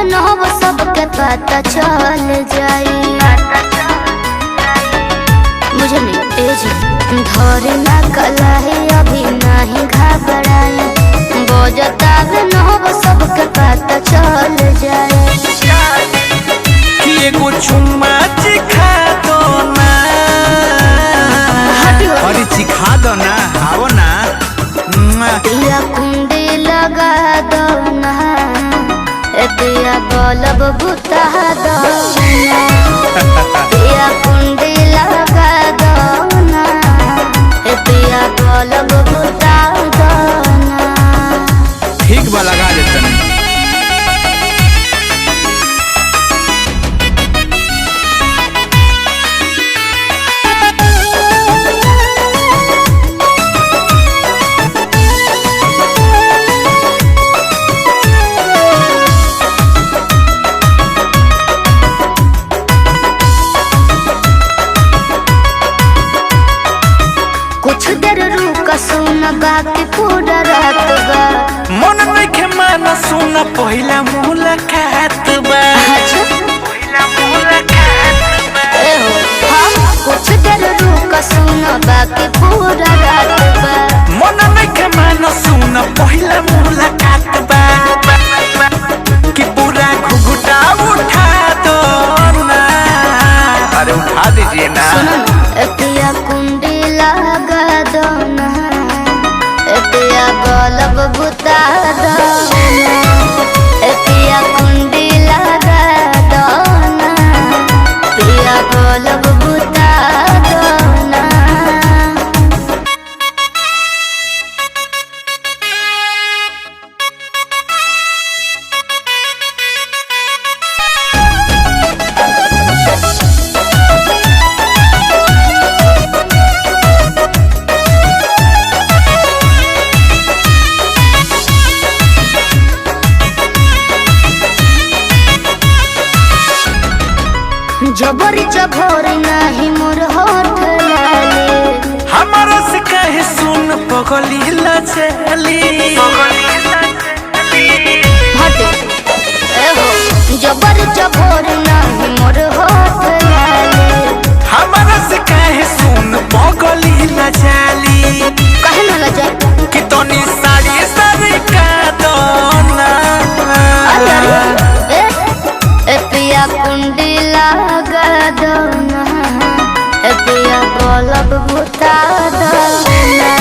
जनहब सबके पता चल जाई। मुझे नहीं तेज धरे ना कलाई अभी नहीं घबराई। बजता जनहब सबके पता चल जाए। एगो चुम्मा चिखा दो ना, अरे चिखा दो ना, आओ ना। दिया कुंडी लगा दो ना, दिया बल्ब बुता दो ना। दिया कुंडी लगा दो ना, दिया बल्ब बुता दो ना। ठीक बा, लगा देते हैं। कुछ देर रुक सुन बाकी पूरा रात बा। मन में के माना सुना पहिला मुलाकात बा। पहिला मुलाकात बा। कुछ देर रुक सुन बाकी पूरा रात बा। मन में के माना सुना पहिला मुलाकात बा। कि पूरा घुघुटा उठा दो ना, अरे उठा दीजिए ना। दिया कुंडी लगा दो ना, दिया बल्ब बुता दो ना। दिया कुंडी लगा दो ना, दिया बल्ब बुता दो ना। जबरी जभोर नहीं मोर होठ लाले। हमारा से कहे सुन पगली लचली। जबर जभोर नहीं मोर होठ लाले। हमारा से कहे सुन पगली लचली। कहे न लजा कि तोनी साड़ी साड़ी का दोना। पिया कुंडी लगा दो ना, पिया बल्ब बुता दो ना।